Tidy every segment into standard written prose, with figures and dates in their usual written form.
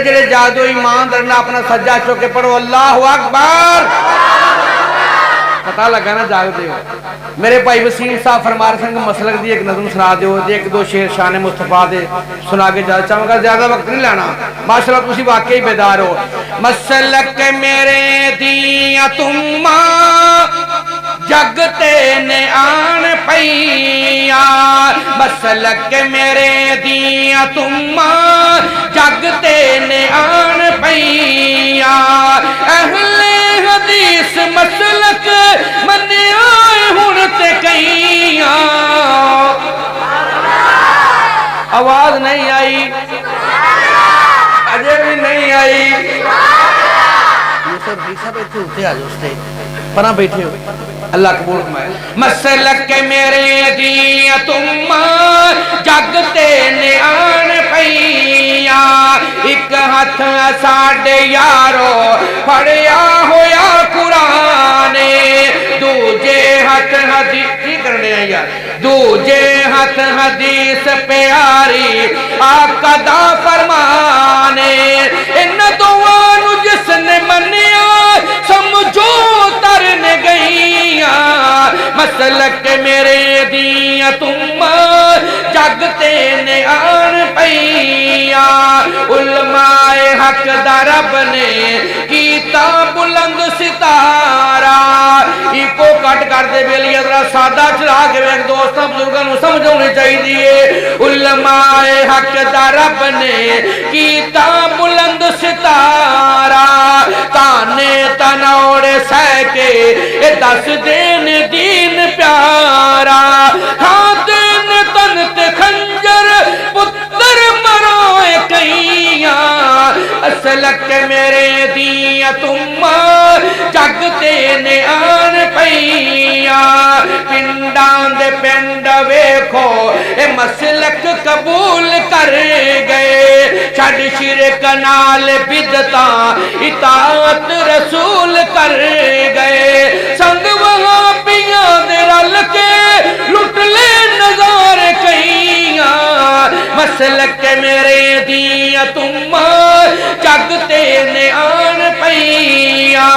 जेड़े जादू ईमान दरना अपना सज्जा चुक के पढ़ो अल्लाह अकबर। पता लगा ना जागते हो। मेरे भाई वसीम साहब फरमा रहे थे मसलक दी एक नज़म सुना दो, एक दो शेर शान मुस्तफा दे सुना के जा चाहूंगा, ज्यादा वक्त नहीं लाना। माशाल्लाह तुसी वाकई बेदार हो। मसलक मेरे दिया तुम जगते ने आन पैया, मसलक मेरे दिया तुम जगते ने आन पैया, अहले हदीस मसलक मने आए हुण ते कईया। आवाज नहीं आई, अजय भी नहीं आई। ये सब इतने उठते आ जाओ, पना बैठे हो, अल्लाह कबूल फरमाए। मसलक मेरे दिया तुम जगते ने आन पैया, एक हाथ साडे यारो फड़िया होया कुराने, दूजे हाथ हदीस करने यार, दूजे हाथ हदीस प्यारी आका दा फरमाने, इन दोवां जिसने मनिया समझो तरन गईया। मसलक मेरे दिया तुम जगते ने आन पैया, उलमाए हक दा रब ने कीता बुलंद सितारा। इको कट कर दे बेली जरा सादा चला के वेख दोस्तों बुजुर्गों को समझ होनी चाहिए। उलमाए हक दा रब ने कीता बुलंद सितारा, ताने तनौड़े सह के ए दस दिन दीन प्यारा, खाते ने तन ते खंजर पुत्र मरोए कईया। असलक मेरे दिया तुम जगते ने आन पैया, पिंडां दे पिंड वेखो ए मसलक कबूल कर गए, छड़ शिरक नाल बिदतां इताअत रसूल कर गए, संग वहाबियां दे रल के लुट ले नज़ारे कईया। मसलक मेरे दिया तुम जगते ने आन पैया,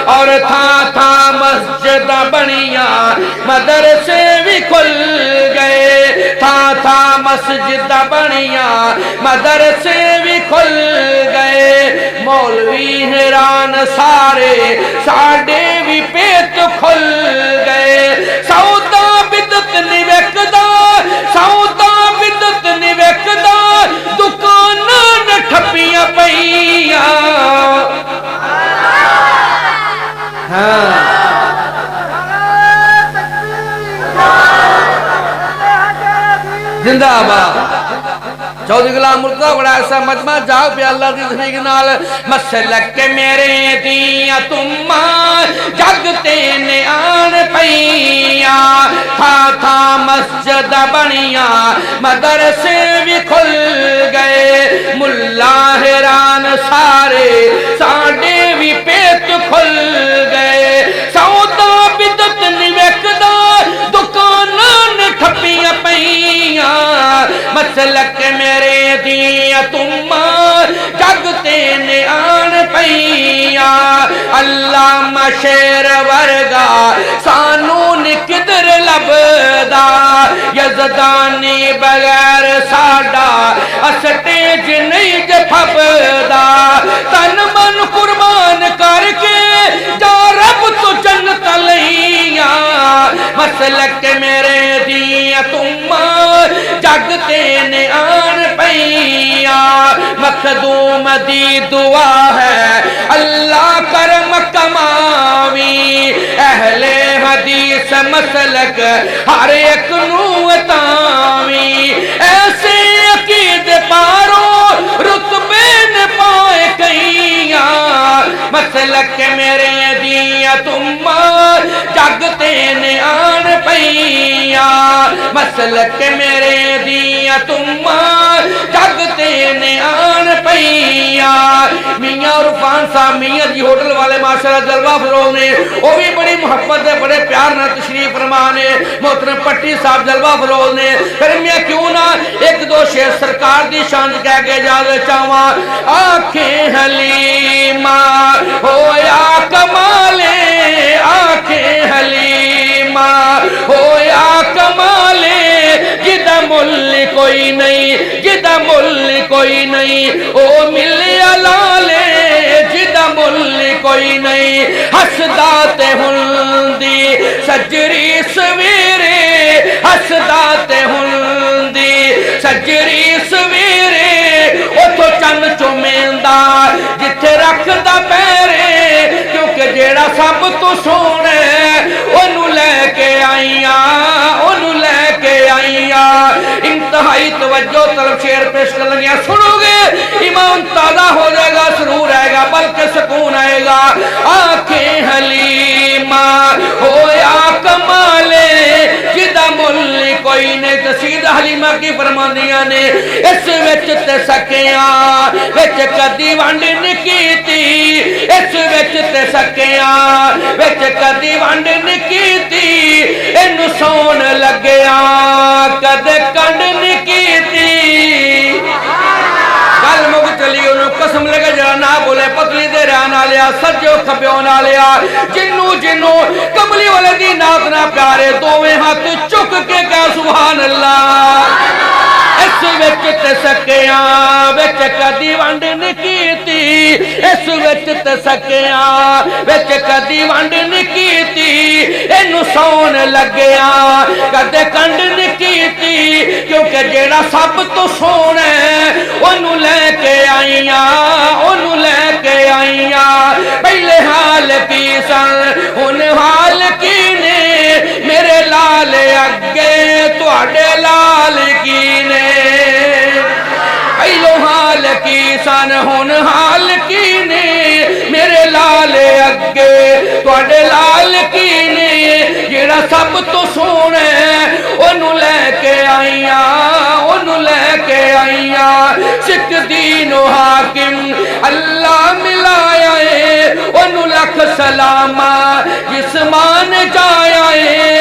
और था मस्जिद बनिया मदरसे भी खुल गए, था मस्जिद बनिया मदरसे भी खुल गए, मौलवी हैरान सारे साडे भी पेट खुल गए। सौदा बिदत नहीं वेखदा, सौदा बिदत नहीं वेखदा, दुकानां ने ठप्पियां पईया। हाँ जिंदाबाद। चौधरी गुलाम मुर्तजा बड़ा ऐसा मजमा जाओ पे अल्लाह दी तौफीक नाल। मसलक मेरे दिया तुम जगते ने आन पैया, था मस्जिद बनिया मदरसे भी खुल गए, मुल्ला हैरान सारे साडे भी पेट खुल गए, सौदा बिदत नहीं वेखदा, दुकानां ने ठप्पियां पईया। मसलक मेरे दिया तुम जगते ने आन पैया, अल्लाह शेर वर्गा सानू निकदर लभदा, यज़दानी बगैर साडा स्टेज नहीं जफबदा, तन मन कुर्बान करके जा रब तो जन्नत लईया। मसलक मेरे दिया तुम जगते ने आन पैया, मखदूम दी दुआ है अल्लाह करम कमावी, अहले हदीस मसलक हर एक नू तावी, ऐसे अकीद पारो रुतबे न पाए कईया। मसलक मेरे दिया तुम जगते ने आन पैया, मसलक मेरे दिया तुम जगते ने आन पैया, मियां उरफान साहब मियां जी होटल वाले माशाअल्लाह जलवा फरोज ने, वो भी बड़ी मुहब्बत है बड़े प्यार नाल तशरीफ फरमा ने। मोहतरम पट्टी साहब जलवा फरोज ने। फिर मैं क्यों ना एक दो शेर सरकार दी शान कह के इजाजत चाहवा। आंखें हलीमा होया कमाले, आंखें हलीमा होया कमाले, जिदा मुल्ल कोई नहीं, जिदा मुल्ल कोई नहीं, ओ मिलिया लाले, जिदा मुल्ल कोई नहीं। हसदा ते हुंदी सजरी सवेरे, हसदा ते हुंदी सजरी सवेरे, उथों चन चुमेंदा जिथे रखदा पैरे, क्योंकि जेड़ा सब तो सोहना ओनू लैके आईया, ओनू लैके आईया। इंतहाई तवज्जो तरफ शेर पेश कर लगे, सुनोगे ईमान ताजा हो जाएगा, सुरूर आएगा बल्कि सुकून आएगा। आंखें हलीमा होया कमाले, जिदा मुल्ल कोई नहीं। तसीद हलीमा की फरमानियां ने इस विच ते सकिया विच कदी वंड नहीं कीती, इस विच ते सकिया विच कदी वंड नहीं कीती, इनू सौन लग्या कदे कंड नहीं कीती। गल मुक चली ओनू कसम लगे जरा ना बोले पतली दे रहन वालिया सज्जो खब्यो नालिया, जिन्नू जिन्नू कमली वाले दी नात ना प्यारे दोवें हाथ चुक के कह सुभान अल्लाह। इस विच ते सकिया विच कदी वंड नहीं कीती, इस विच ते सकिया विच कदी वंड नहीं कीती, इनू सौन लग्या कदे कंड नहीं कीती, क्योंकि जेड़ा सब तो सोहना ओनू लैके आईया, ओनू लैके आईया। पहले हाल की सन हुन हाल की ने, मेरे लाल अगे तुहाडे लाल की ने। पहलो हाल की सन हुन हाल की ने, मेरे लाल अगे तुहाडे लाल की ने। जेड़ा सब तो सोहना ओनू लैके आईया, ओनू लैके आईया। सिख दीनो हाकिम अल्लाह मिलाया है, ओनू लख सलामा जिसमान जाया है,